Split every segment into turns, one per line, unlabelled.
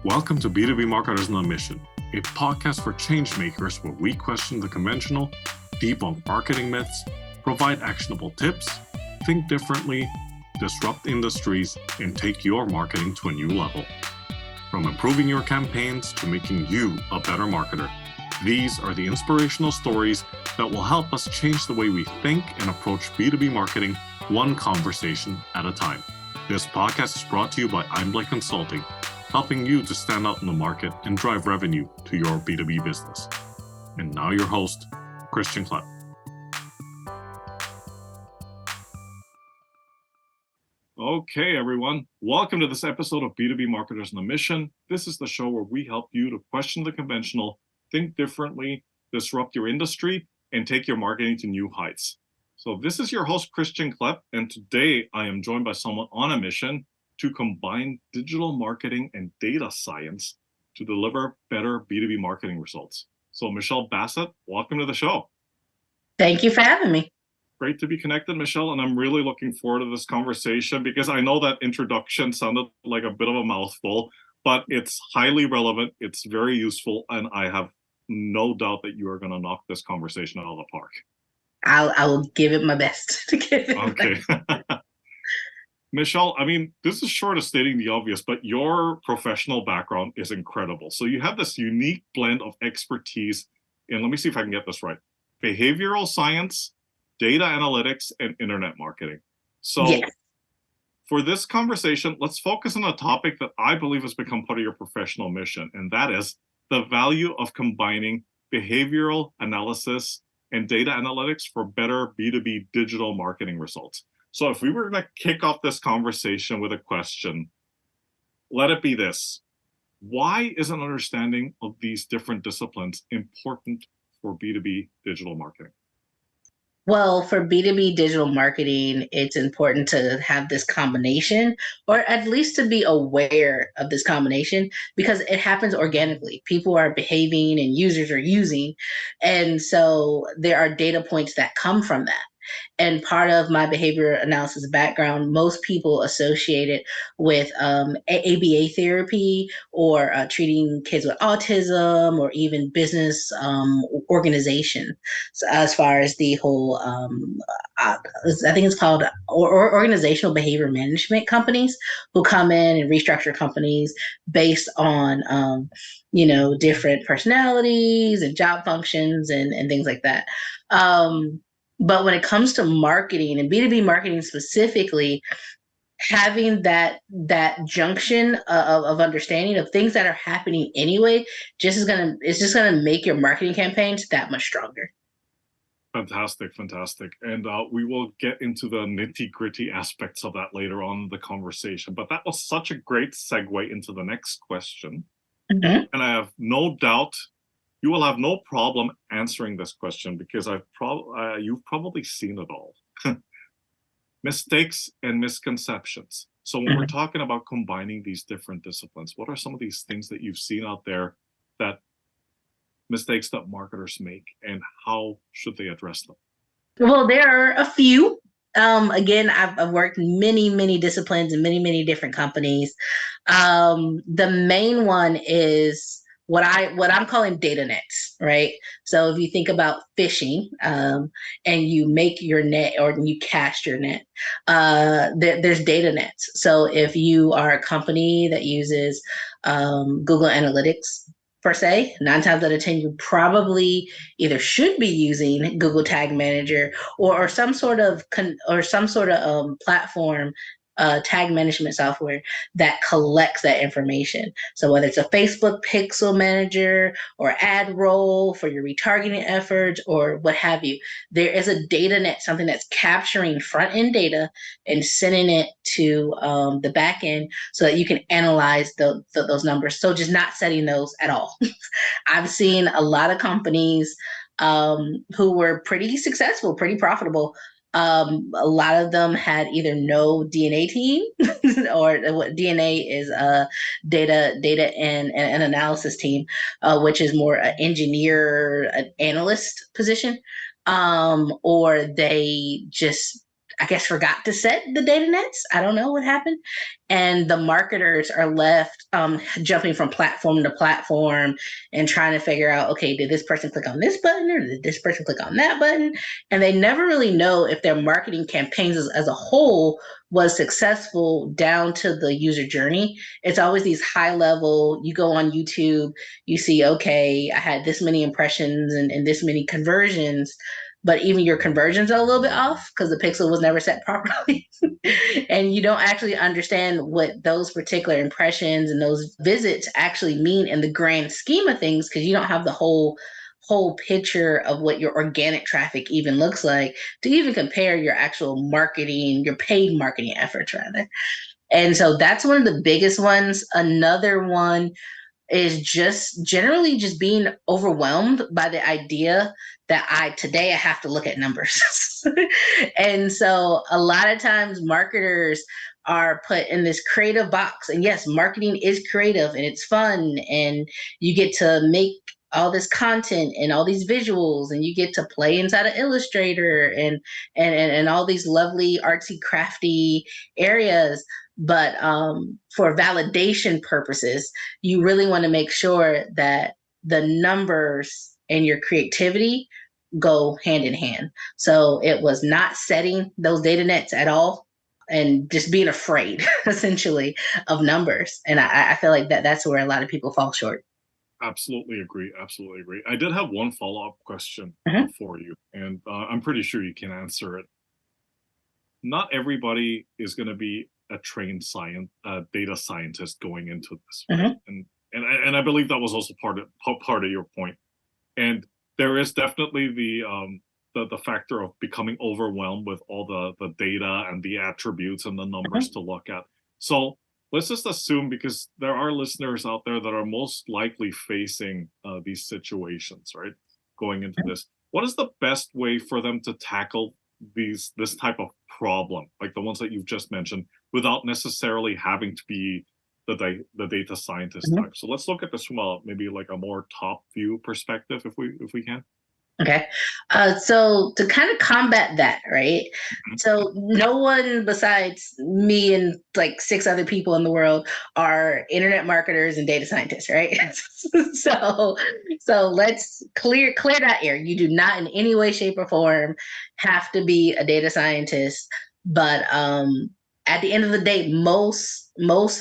Welcome to B2B Marketers on a Mission, a podcast for change makers where we question the conventional, debunk marketing myths, provide actionable tips, think differently, disrupt industries, and take your marketing to a new level. From improving your campaigns to making you a better marketer, these are the inspirational stories that will help us change the way we think and approach B2B marketing one conversation at a time. This podcast is brought to you by Blake Consulting, helping you to stand out in the market and drive revenue to your B2B business. And now your host, Christian Klepp. Okay, everyone. Welcome to this episode of B2B Marketers on a Mission. This is the show where we help you to question the conventional, think differently, disrupt your industry, and take your marketing to new heights. So this is your host, Christian Klepp, and today I am joined by someone on a mission to combine digital marketing and data science to deliver better B2B marketing results. So Michelle Bassett, welcome to the show.
Thank you for having me.
Great to be connected, Michelle, and I'm really looking forward to this conversation because I know that introduction sounded like a bit of a mouthful, but it's highly relevant, it's very useful, and I have no doubt that you are going to knock this conversation out of the park.
I will give it my best to give it.
Okay. Michelle, I mean, this is short of stating the obvious, but your professional background is incredible. So you have this unique blend of expertise in, let me see if I can get this right, behavioral science, data analytics, and internet marketing. So yes. For this conversation, let's focus on a topic that I believe has become part of your professional mission, and that is the value of combining behavioral analysis and data analytics for better B2B digital marketing results. So if we were going to kick off this conversation with a question, let it be this. Why is an understanding of these different disciplines important for B2B digital marketing?
Well, for B2B digital marketing, it's important to have this combination, or at least to be aware of this combination, because it happens organically. People are behaving and users are using. And so there are data points that come from that. And part of my behavior analysis background, most people associate it with ABA therapy or treating kids with autism or even business organization. So as far as the whole, I think it's called organizational behavior management companies who come in and restructure companies based on, different personalities and job functions and things like that. But when it comes to marketing and B2B marketing specifically, having that junction of understanding of things that are happening anyway, it's just gonna make your marketing campaigns that much stronger.
Fantastic. And we will get into the nitty-gritty aspects of that later on in the conversation. But that was such a great segue into the next question. Mm-hmm. And I have no doubt you will have no problem answering this question because you've probably seen it all. Mistakes and misconceptions. So when we're talking about combining these different disciplines, what are some of these things that you've seen out there, that mistakes that marketers make, and how should they address them?
Well, there are a few. Again, I've worked many disciplines in many different companies. The main one is what I'm calling data nets, right? So if you think about fishing, and you make your net or you cast your net, there's data nets. So if you are a company that uses Google Analytics per se, 9 times out of 10, you probably either should be using Google Tag Manager or some sort of platform. Tag management software that collects that information. So whether it's a Facebook pixel manager or ad roll for your retargeting efforts or what have you, there is a data net, something that's capturing front end data and sending it to the back end so that you can analyze those numbers. So just not setting those at all. I've seen a lot of companies who were pretty successful, pretty profitable. A lot of them had either no DNA team or what DNA is data and an analysis team, which is more an engineer, an analyst position, or they just I guess, forgot to set the data nets. I don't know what happened. And the marketers are left jumping from platform to platform and trying to figure out, okay, did this person click on this button or did this person click on that button? And they never really know if their marketing campaigns as a whole was successful down to the user journey. It's always these high level, you go on YouTube, you see, okay, I had this many impressions and this many conversions, but even your conversions are a little bit off because the pixel was never set properly. And you don't actually understand what those particular impressions and those visits actually mean in the grand scheme of things, because you don't have the whole picture of what your organic traffic even looks like to even compare your actual marketing, your paid marketing efforts rather. And so that's one of the biggest ones. Another one is just generally just being overwhelmed by the idea that today I have to look at numbers. And so a lot of times marketers are put in this creative box. And yes, marketing is creative and it's fun, and you get to make all this content and all these visuals, and you get to play inside of Illustrator and all these lovely artsy crafty areas. But for validation purposes, you really want to make sure that the numbers and your creativity go hand in hand. So it was not setting those data nets at all and just being afraid essentially of numbers. And I feel like that's where a lot of people fall short.
Absolutely agree. Absolutely agree. I did have one follow-up question for you, and I'm pretty sure you can answer it. Not everybody is going to be a trained data scientist going into this, right? And I believe that was also part of your point. And there is definitely the factor of becoming overwhelmed with all the data and the attributes and the numbers to look at. So let's just assume, because there are listeners out there that are most likely facing these situations, right? Going into this, what is the best way for them to tackle this type of problem, like the ones that you've just mentioned, without necessarily having to be the data scientist type? So let's look at this from maybe like a more top view perspective, if we can.
Okay. So to kind of combat that, right? So no one besides me and like 6 other people in the world are internet marketers and data scientists, right? So let's clear that air. You do not in any way, shape, or form have to be a data scientist. But at the end of the day, most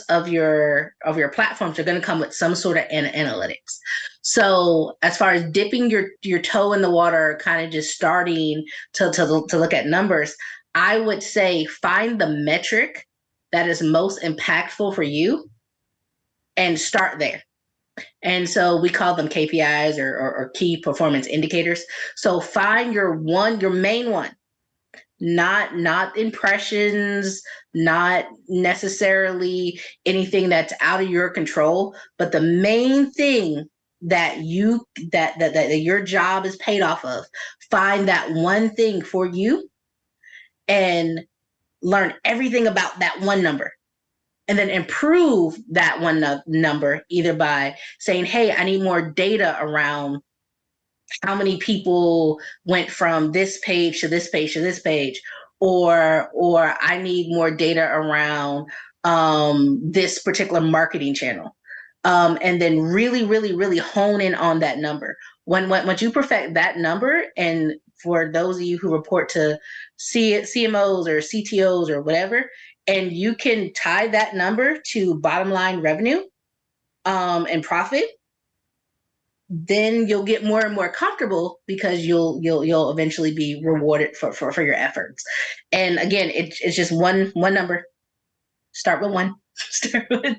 of your platforms are going to come with some sort of analytics. So as far as dipping your toe in the water, kind of just starting to look at numbers, I would say find the metric that is most impactful for you and start there. And so we call them KPIs or key performance indicators. So find your main one, not impressions, not necessarily anything that's out of your control, but the main thing that your job is paid off of. Find that one thing for you and learn everything about that one number, and then improve that one number either by saying, hey, I need more data around how many people went from this page to this page to this page, or I need more data around this particular marketing channel. And then really, really, really hone in on that number. Once you perfect that number, and for those of you who report to CMOs or CTOs or whatever, and you can tie that number to bottom line revenue and profit, then you'll get more and more comfortable because you'll eventually be rewarded for your efforts. And again, it's just one number. Start with one. Start with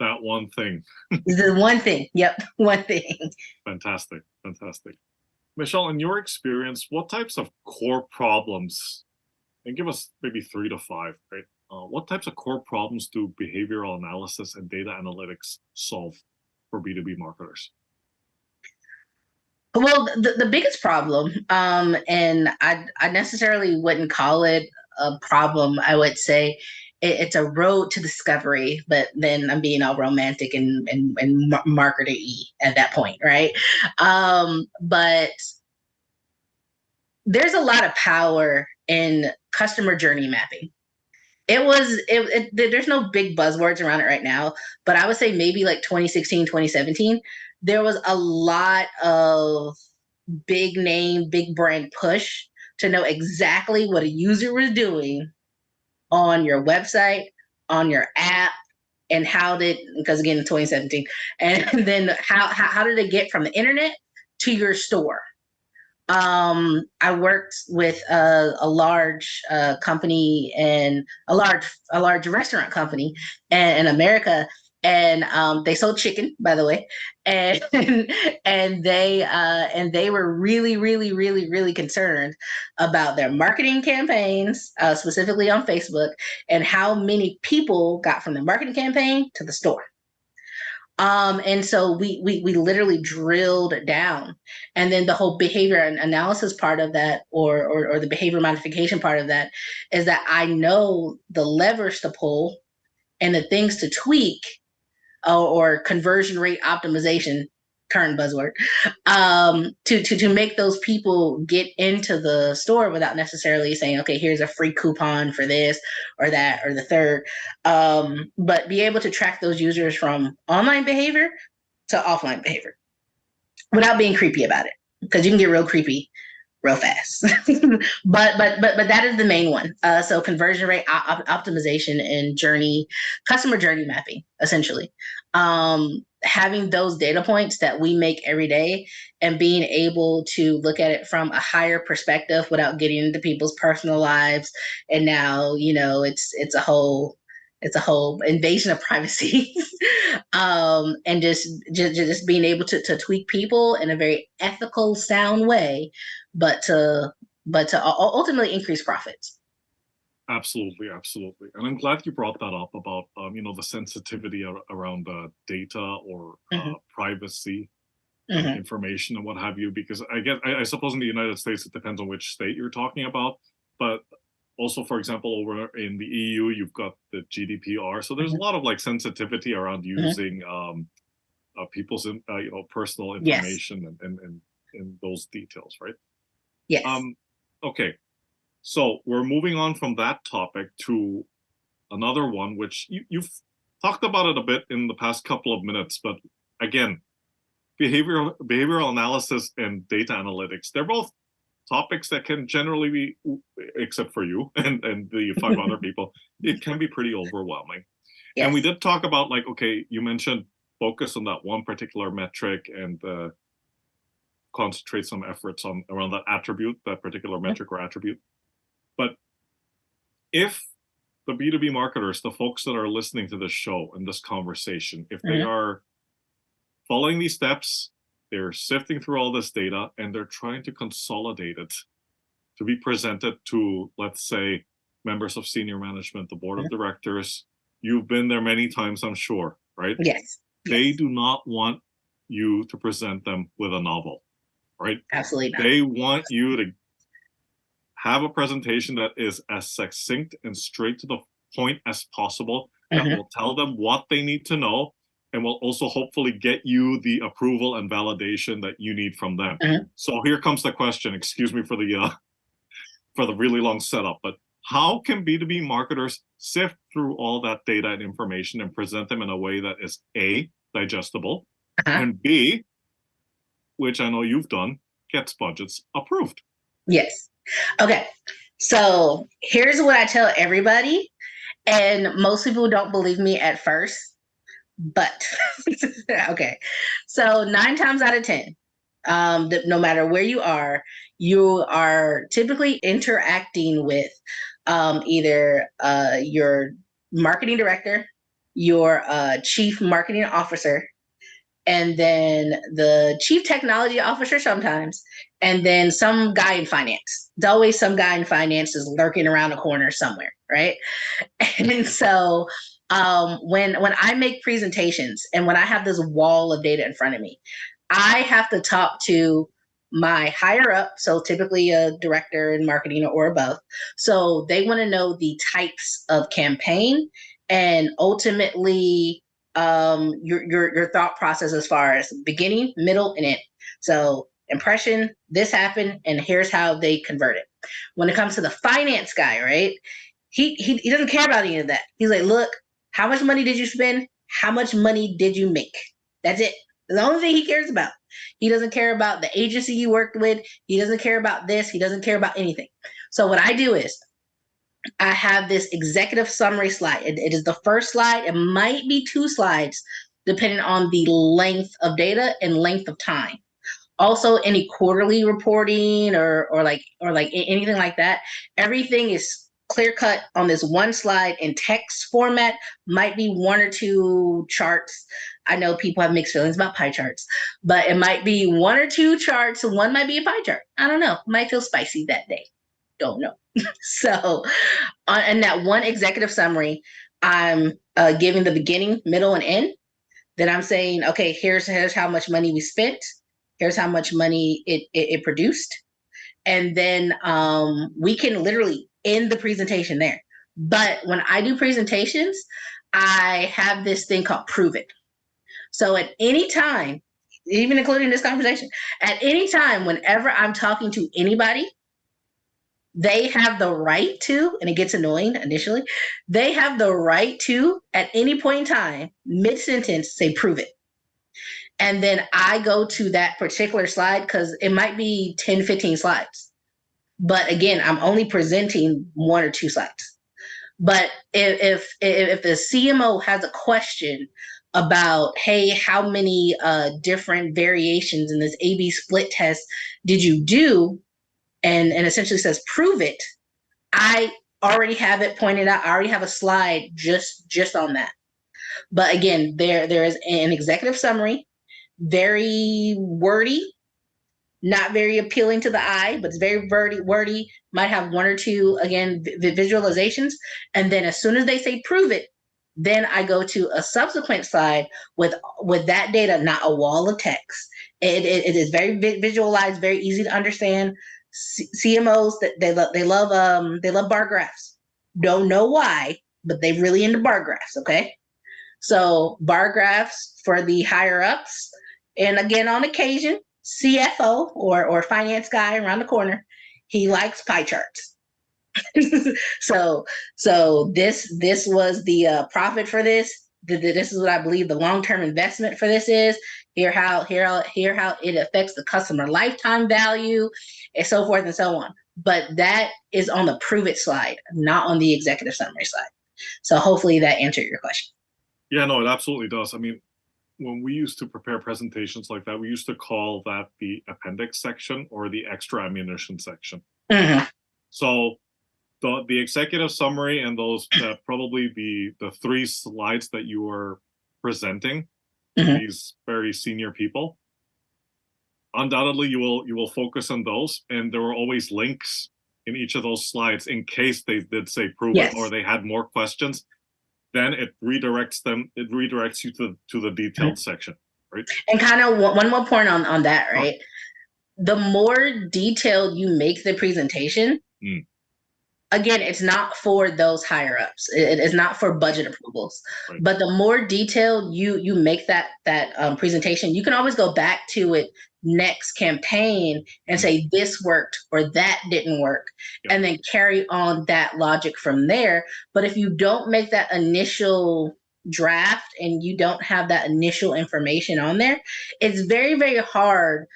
that one thing.
The one thing. Yep, one thing.
Fantastic. Michelle, in your experience, what types of core problems, and give us maybe 3 to 5, right? What types of core problems do behavioral analysis and data analytics solve for B2B marketers?
Well, the biggest problem, and I necessarily wouldn't call it a problem. I would say it's a road to discovery, but then I'm being all romantic and marketer-y at that point, right? But there's a lot of power in customer journey mapping. There's no big buzzwords around it right now, but I would say maybe like 2016, 2017, there was a lot of big name, big brand push to know exactly what a user was doing on your website, on your app, and because again, 2017, and then how did it get from the internet to your store? I worked with a large company and a large restaurant company in America, and they sold chicken, by the way, and and they were really, really, really, really concerned about their marketing campaigns, specifically on Facebook, and how many people got from the marketing campaign to the store. And so we literally drilled down, and then the whole behavior analysis part of that, or the behavior modification part of that, is that I know the levers to pull and the things to tweak, or conversion rate optimization, current buzzword, to make those people get into the store without necessarily saying, okay, here's a free coupon for this or that or the third, but be able to track those users from online behavior to offline behavior without being creepy about it, because you can get real creepy real fast. but that is the main one. So conversion rate optimization and customer journey mapping, essentially. Having those data points that we make every day, and being able to look at it from a higher perspective without getting into people's personal lives. And now, it's a whole invasion of privacy. And just being able to tweak people in a very ethical, sound way, but to ultimately increase profits.
Absolutely, absolutely. And I'm glad you brought that up about the sensitivity around data or privacy, information and what have you, because I suppose in the United States it depends on which state you're talking about, but also, for example, over in the EU you've got the GDPR, so there's a lot of like sensitivity around using people's personal information and those details, right?
Yes.
Okay. So we're moving on from that topic to another one, which you've talked about it a bit in the past couple of minutes, but again, behavioral analysis and data analytics, they're both topics that can generally be, except for you and the 5 other people, it can be pretty overwhelming. Yes. And we did talk about, like, okay, you mentioned focus on that one particular metric and concentrate some efforts around that particular metric or attribute. But if the B2B marketers, the folks that are listening to this show and this conversation, if they are following these steps, they're sifting through all this data and they're trying to consolidate it to be presented to, let's say, members of senior management, the board of directors. You've been there many times, I'm sure, right?
Yes.
They do not want you to present them with a novel, right?
Absolutely not.
They want you to have a presentation that is as succinct and straight to the point as possible, that will tell them what they need to know, and will also hopefully get you the approval and validation that you need from them. So here comes the question, excuse me for the really long setup, but how can B2B marketers sift through all that data and information and present them in a way that is A, digestible, and B, which I know you've done, gets budgets approved?
Yes. Okay. So here's what I tell everybody, and most people don't believe me at first, but okay. So 9 times out of 10, no matter where you are typically interacting with either your marketing director, your chief marketing officer, and then the chief technology officer sometimes, and then some guy in finance. There's always some guy in finance is lurking around the corner somewhere, right? And so when I make presentations and when I have this wall of data in front of me, I have to talk to my higher up, so typically a director in marketing or above. So they want to know the types of campaign and ultimately your thought process as far as beginning, middle, and end. So impression, this happened, and here's how they convert it. When it comes to the finance guy, right? He doesn't care about any of that. He's like, look, how much money did you spend? How much money did you make? That's it. The only thing he cares about. He doesn't care about the agency you worked with. He doesn't care about this. He doesn't care about anything. So what I do is I have this executive summary slide. It is the first slide. It might be 2 slides, depending on the length of data and length of time. Also, any quarterly reporting or like anything like that, everything is clear cut on this one slide in text format. Might be 1 or 2 charts. I know people have mixed feelings about pie charts, but it might be 1 or 2 charts, and one might be a pie chart. I don't know. Might feel spicy that day. Don't know. So, in that one executive summary, I'm giving the beginning, middle, and end. Then I'm saying, okay, here's how much money we spent. Here's how much money it produced. And then we can literally end the presentation there. But when I do presentations, I have this thing called prove it. So at any time, even including this conversation, at any time, whenever I'm talking to anybody, they have the right to, and it gets annoying initially, they have the right to, at any point in time, mid-sentence, say, prove it. And then I go to that particular slide because it might be 10, 15 slides. But again, I'm only presenting 1 or 2 slides. But if the CMO has a question about, hey, how many different variations in this A/B split test did you do? And essentially says, prove it. I already have it pointed out. I already have a slide just on that. But again, there is an executive summary, very wordy, not very appealing to the eye, but it's very wordy, might have 1 or 2, again, visualizations. And then as soon as they say prove it, then I go to a subsequent slide with that data, not a wall of text. It is very visualized, very easy to understand. CMOs, they love bar graphs. Don't know why, but they really into bar graphs. Okay, so bar graphs for the higher ups, and again, on occasion, CFO or finance guy around the corner, he likes pie charts. so this was the profit for this. This is what I believe the long-term investment for this is. Here how it affects the customer lifetime value, and so forth and so on. But that is on the prove it slide, not on the executive summary slide. So hopefully that answered your question.
Yeah, no, it absolutely does. I mean, when we used to prepare presentations like that, we used to call that the appendix section or the extra ammunition section.
Mm-hmm.
So the executive summary and those probably the 3 slides that you were presenting to these very senior people, undoubtedly you will focus on those, and there were always links in each of those slides in case they did say prove it or they had more questions. Then it redirects you to the detailed section, right?
And kind of one more point on that, right? The more detailed you make the presentation, again, it's not for those higher ups. It is not for budget approvals. Right. But the more detailed you make that presentation, you can always go back to it next campaign and say this worked or that didn't work, and then carry on that logic from there. But if you don't make that initial draft and you don't have that initial information on there, it's very, very hard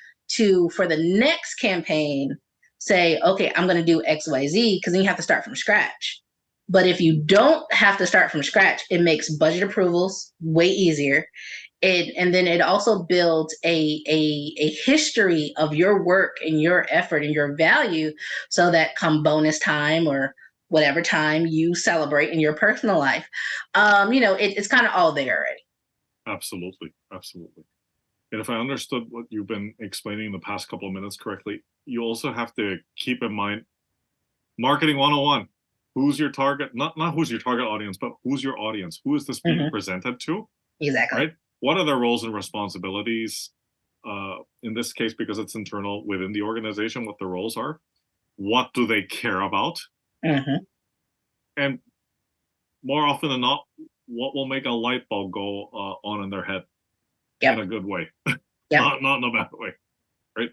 for the next campaign say, okay, I'm going to do XYZ, because then you have to start from scratch. But if you don't have to start from scratch, it makes budget approvals way easier. And then it also builds a history of your work and your effort and your value, so that come bonus time or whatever time you celebrate in your personal life, it's kind of all there already.
Absolutely. And if I understood what you've been explaining in the past couple of minutes correctly, you also have to keep in mind marketing 101. Who's your target? Not who's your target audience, but who's your audience? Who is this being presented to?
Exactly.
Right? What are their roles and responsibilities? In this case, because it's internal within the organization, what the roles are. What do they care about? And more often than not, what will make a light bulb go on in their head in a good way, not in a bad way, right?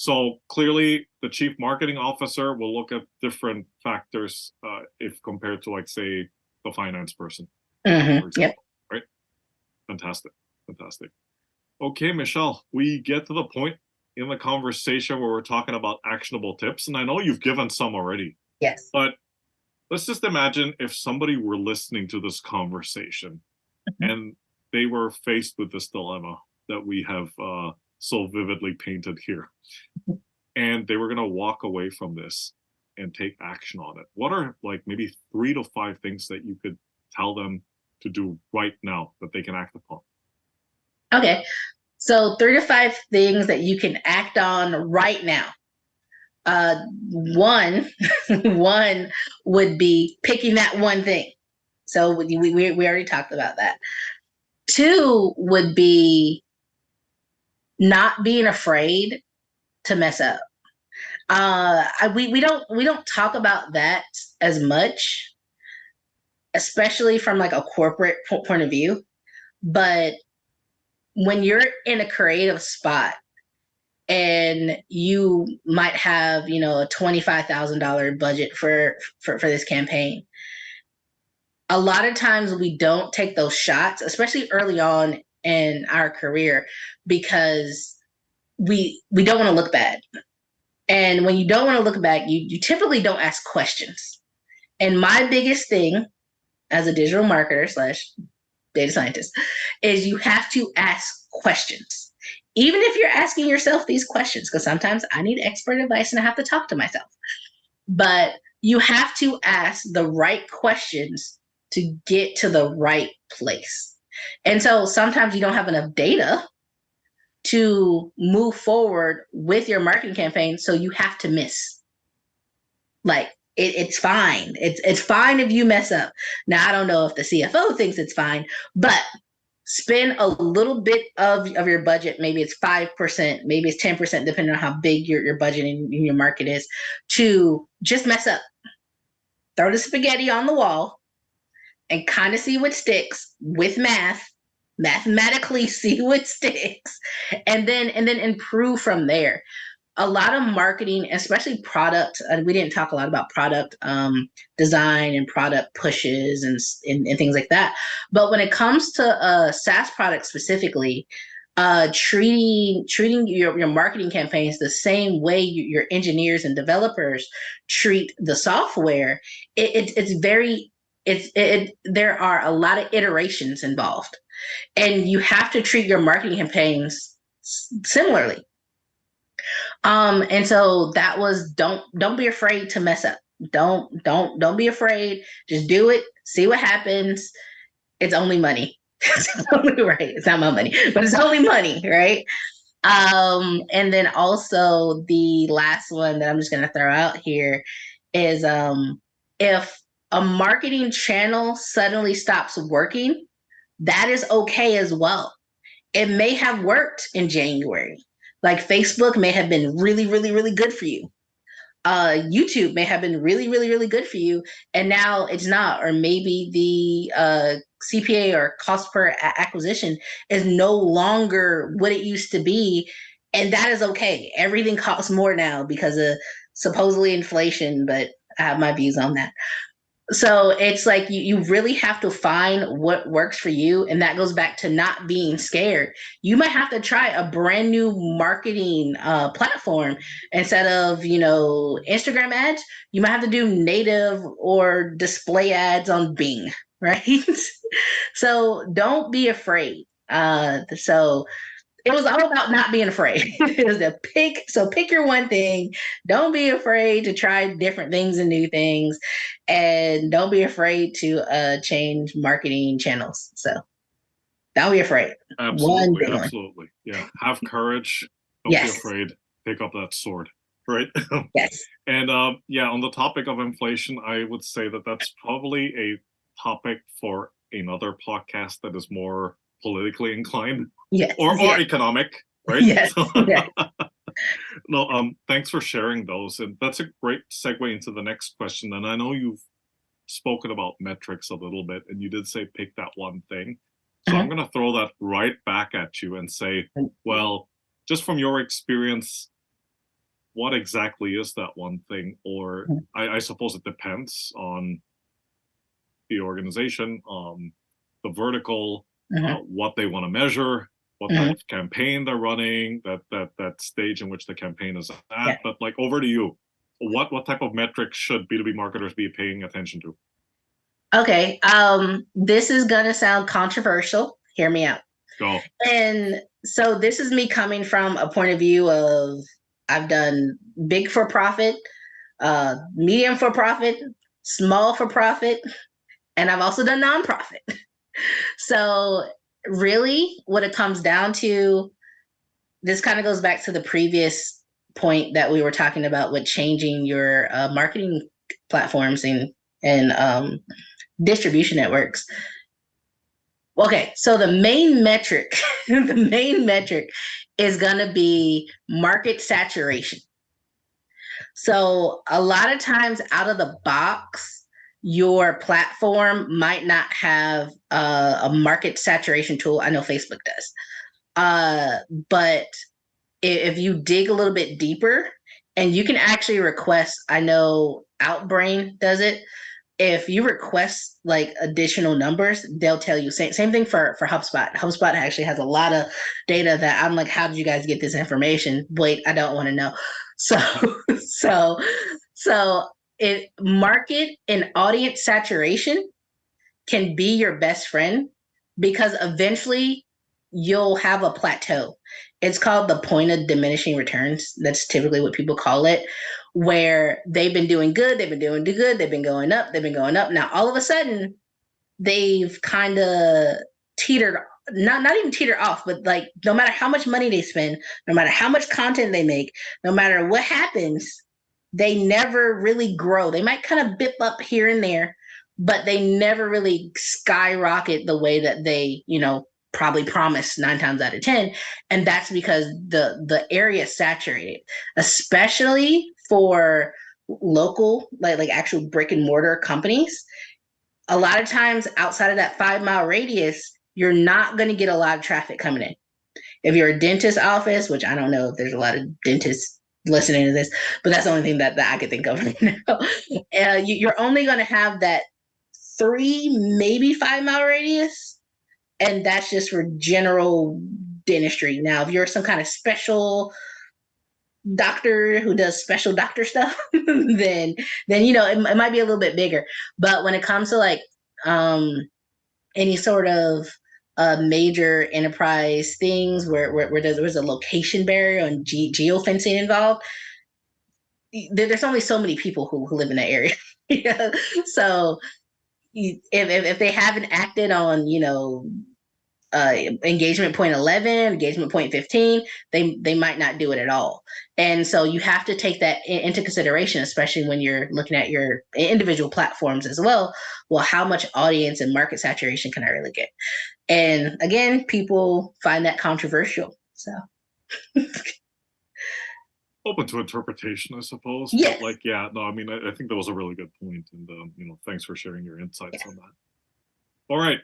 So clearly, the chief marketing officer will look at different factors if compared to, like, say, the finance person, for example.
Yep.
Right? Fantastic. Fantastic. Okay, Michelle, we get to the point in the conversation where we're talking about actionable tips, and I know you've given some already.
Yes.
But let's just imagine if somebody were listening to this conversation and they were faced with this dilemma that we have so vividly painted here, and they were going to walk away from this and take action on it. What are, like, maybe 3 to 5 things that you could tell them to do right now that they can act upon?
Okay. So 3 to 5 things that you can act on right now. One, one would be picking that one thing. So we already talked about that. 2 would be not being afraid to mess up. We don't talk about that as much, especially from like a corporate point of view. But when you're in a creative spot and you might have, a $25,000 budget for this campaign, a lot of times we don't take those shots, especially early on in our career, because we don't want to look bad. And when you don't want to look bad, you typically don't ask questions. And my biggest thing as a digital marketer slash data scientist is you have to ask questions. Even if you're asking yourself these questions, because sometimes I need expert advice and I have to talk to myself. But you have to ask the right questions to get to the right place. And so sometimes you don't have enough data to move forward with your marketing campaign, so you have to miss. Like, it's fine. It's fine if you mess up. Now, I don't know if the CFO thinks it's fine, but spend a little bit of your budget. Maybe it's 5%, maybe it's 10%, depending on how big your budget in your market is, to just mess up. Throw the spaghetti on the wall and kind of see what sticks with mathematically see what sticks, and then improve from there. A lot of marketing, especially product, we didn't talk a lot about product design and product pushes and things like that. But when it comes to SaaS products specifically, treating your marketing campaigns the same way your engineers and developers treat the software, there are a lot of iterations involved, and you have to treat your marketing campaigns similarly. And so that was, don't be afraid to mess up. Don't be afraid. Just do it. See what happens. It's only money. It's only, right. It's not my money, but it's only money, right? And then also the last one that I'm just going to throw out here is, if a marketing channel suddenly stops working, that is okay as well. It may have worked in January. Like, Facebook may have been really, really, really good for you. YouTube may have been really, really, really good for you, and now it's not. Or maybe the CPA, or cost per acquisition, is no longer what it used to be, and that is okay. Everything costs more now because of supposedly inflation, but I have my views on that. So it's like you really have to find what works for you. And that goes back to not being scared. You might have to try a brand new marketing platform. Instead of, Instagram ads, you might have to do native or display ads on Bing, right? So don't be afraid. So it was all about not being afraid. It was pick your one thing. Don't be afraid to try different things and new things, and don't be afraid to change marketing channels. So don't be afraid.
Absolutely, absolutely. Yeah, have courage. Don't be afraid. Pick up that sword, right?
Yes.
And yeah, on the topic of inflation, I would say that that's probably a topic for another podcast that is more politically inclined.
Yes.
Or economic, right?
Yes. Yes.
No, thanks for sharing those. And that's a great segue into the next question. And I know you've spoken about metrics a little bit, and you did say pick that one thing. So I'm going to throw that right back at you and say, well, just from your experience, what exactly is that one thing? Or I suppose it depends on the organization, the vertical, what they want to measure, what type of campaign they're running, that stage in which the campaign is at.
Yeah.
But like, over to you. What type of metrics should B2B marketers be paying attention to?
Okay. This is gonna sound controversial. Hear me out.
Go.
And so this is me coming from a point of view of I've done big for profit, medium for profit, small for profit, and I've also done nonprofit. So really what it comes down to, this kind of goes back to the previous point that we were talking about with changing your marketing platforms and distribution networks. Okay, so the main metric, the main metric is going to be market saturation. So a lot of times out of the box, your platform might not have a market saturation tool. I know Facebook does. But if you dig a little bit deeper, and you can actually request, I know Outbrain does it. If you request like additional numbers, they'll tell you. Same thing for HubSpot. HubSpot actually has a lot of data that I'm like, how did you guys get this information? Wait, I don't want to know. So so it market and audience saturation can be your best friend, because eventually you'll have a plateau. It's called the point of diminishing returns. That's typically what people call it, where they've been doing good, they've been doing good, they've been going up, they've been going up. Now, all of a sudden, they've kind of teetered, not even teeter off, but like no matter how much money they spend, no matter how much content they make, no matter what happens, they never really grow. They might kind of bip up here and there, but they never really skyrocket the way that they, probably promised 9 times out of 10. And that's because the area is saturated, especially for local, like actual brick and mortar companies. A lot of times outside of that 5-mile radius, you're not going to get a lot of traffic coming in. If you're a dentist office, which I don't know if there's a lot of dentists listening to this, but that's the only thing that I could think of right now. You're only going to have that 3, maybe 5-mile radius. And that's just for general dentistry. Now, if you're some kind of special doctor who does special doctor stuff, then it might be a little bit bigger. But when it comes to like any sort of major enterprise things where there's a location barrier and geofencing involved, there's only so many people who live in that area. So if they haven't acted on engagement point 11, engagement point 15, they might not do it at all. And so you have to take that into consideration, especially when you're looking at your individual platforms as well. Well, how much audience and market saturation can I really get? And again, people find that controversial. So
open to interpretation, I suppose.
Yes.
But like, yeah, no, I mean, I think that was a really good point, and thanks for sharing your insights on that. All right,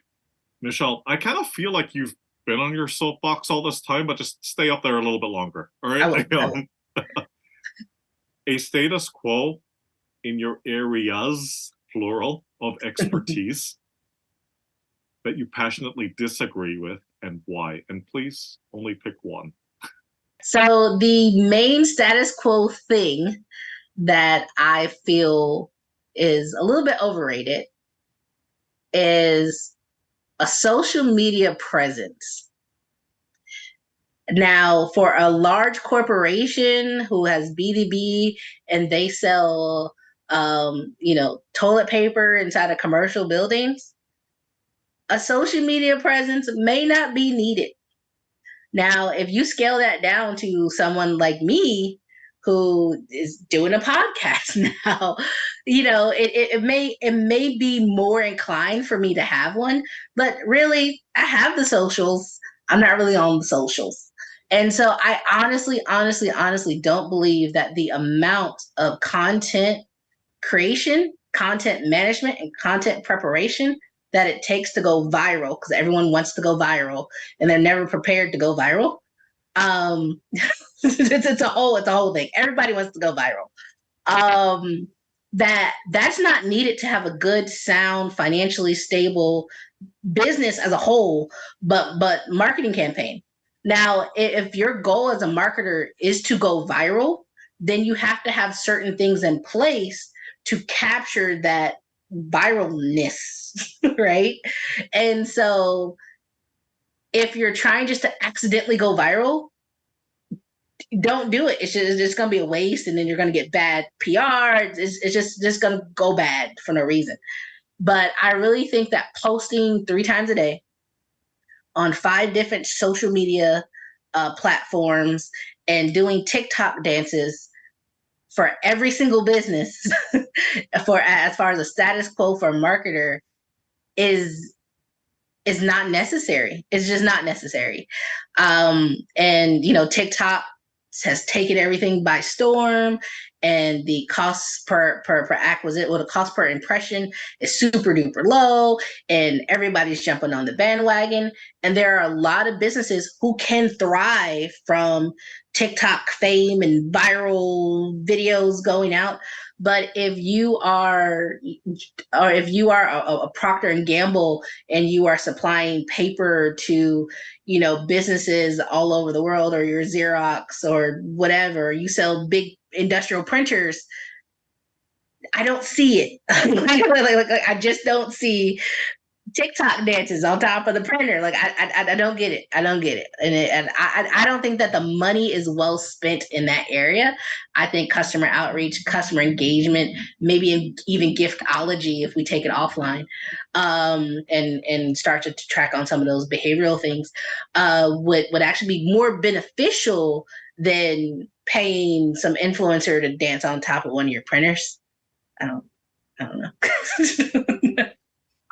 Michelle, I kind of feel like you've been on your soapbox all this time, but just stay up there a little bit longer. All right.
I will.
A status quo in your areas, plural, of expertise that you passionately disagree with, and why. And please only pick one.
So the main status quo thing that I feel is a little bit overrated is a social media presence. Now, for a large corporation who has B2B and they sell, toilet paper inside of commercial buildings, a social media presence may not be needed. Now, if you scale that down to someone like me who is doing a podcast now, it may be more inclined for me to have one, but really I have the socials. I'm not really on the socials. And so I honestly don't believe that the amount of content creation, content management, and content preparation that it takes to go viral, because everyone wants to go viral and they're never prepared to go viral. It's a whole thing. Everybody wants to go viral. That's not needed to have a good, sound, financially stable business as a whole, but marketing campaign. Now, if your goal as a marketer is to go viral, then you have to have certain things in place to capture that viralness, right? And so if you're trying just to accidentally go viral, don't do it. It's just going to be a waste, and then you're going to get bad PR. It's just going to go bad for no reason. But I really think that posting 3 times a day on 5 different social media platforms and doing TikTok dances for every single business for as far as a status quo for a marketer is not necessary. It's just not necessary. And TikTok has taken everything by storm, and the cost per acquisite, well, the cost per impression is super duper low, and everybody's jumping on the bandwagon. And there are a lot of businesses who can thrive from TikTok fame and viral videos going out. But if you are a Procter and Gamble, and you are supplying paper to businesses all over the world, or your Xerox or whatever, you sell big industrial printers, I don't see it. I just don't see TikTok dances on top of the printer. Like I don't get it. I don't get it. And I don't think that the money is well spent in that area. I think customer outreach, customer engagement, maybe even giftology, if we take it offline, and start to track on some of those behavioral things, would actually be more beneficial than paying some influencer to dance on top of one of your printers. I don't know.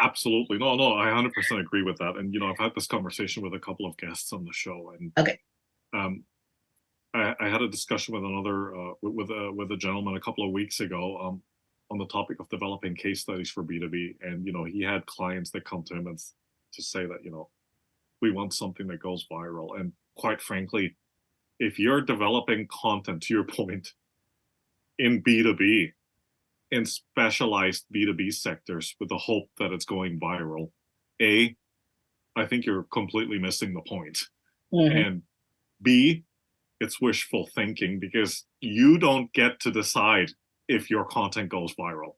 Absolutely. No, I 100% agree with that. And, I've had this conversation with a couple of guests on the show, and
Okay.
I had a discussion with another, with a gentleman a couple of weeks ago, on the topic of developing case studies for B2B. And, he had clients that come to him and to say that, we want something that goes viral. And quite frankly, if you're developing content, to your point, in B2B, in specialized B2B sectors with the hope that it's going viral, I think you're completely missing the point.
Mm-hmm.
And B, it's wishful thinking, because you don't get to decide if your content goes viral,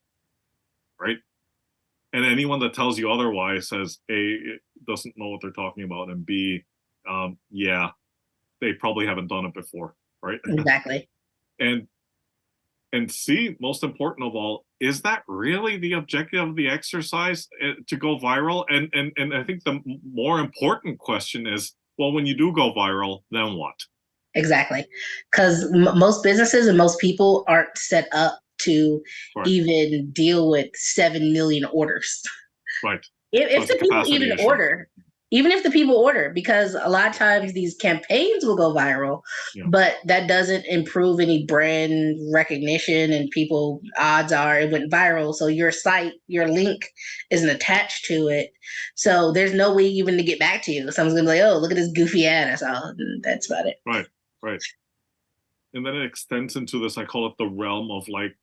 right? And anyone that tells you otherwise says, A, it doesn't know what they're talking about, and B, yeah, they probably haven't done it before, right?
Exactly.
And C, most important of all, is that really the objective of the exercise, to go viral? And I think the more important question is, well, when you do go viral, then what?
Exactly. Because most businesses and most people aren't set up to even deal with 7 million orders.
Right.
If the people even order, because a lot of times these campaigns will go viral, but that doesn't improve any brand recognition, and people, odds are it went viral. So your site, your link isn't attached to it. So there's no way even to get back to you. Someone's gonna be like, oh, look at this goofy ad. That's all. That's about it.
Right. And then it extends into this, I call it the realm of like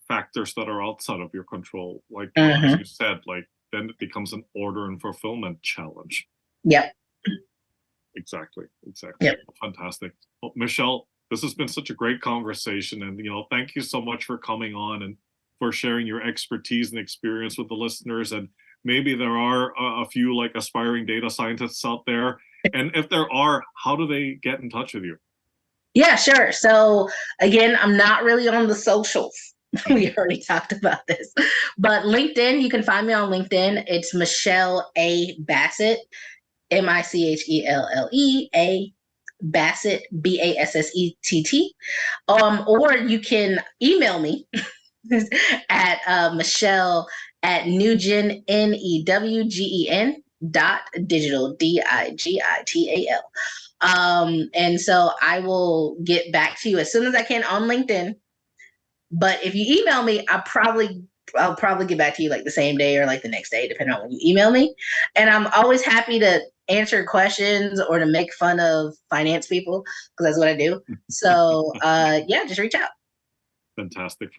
factors that are outside of your control. Like, as you said, like, then it becomes an order and fulfillment challenge.
Yep.
Exactly.
Yep.
Fantastic. Well, Michelle, this has been such a great conversation, and thank you so much for coming on and for sharing your expertise and experience with the listeners. And maybe there are a few like aspiring data scientists out there, and if there are, how do they get in touch with you?
Yeah, sure. So again, I'm not really on the socials. We already talked about this, but LinkedIn, you can find me on LinkedIn. It's Michelle A. Bassett, Michelle A. Bassett, Bassett. Or you can email me at Michelle at Newgen, NEWGEN.digital, DIGITAL. And so I will get back to you as soon as I can on LinkedIn. But if you email me, I'll probably get back to you like the same day or like the next day, depending on when you email me. And I'm always happy to answer questions or to make fun of finance people, because that's what I do. So yeah, just reach out.
Fantastic.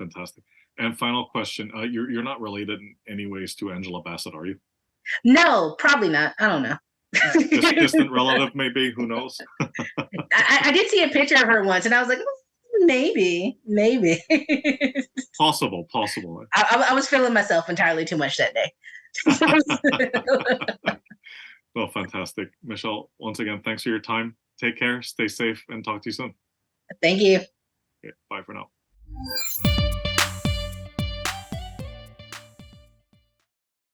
And final question: you're not related in any ways to Angela Bassett, are you?
No, probably not. I don't know.
Distant relative, maybe. Who knows?
I did see a picture of her once, and I was like, maybe.
Possible.
I was feeling myself entirely too much that day.
Well, fantastic. Michelle, once again, thanks for your time. Take care, stay safe, and talk to you soon.
Thank you.
Okay, bye for now.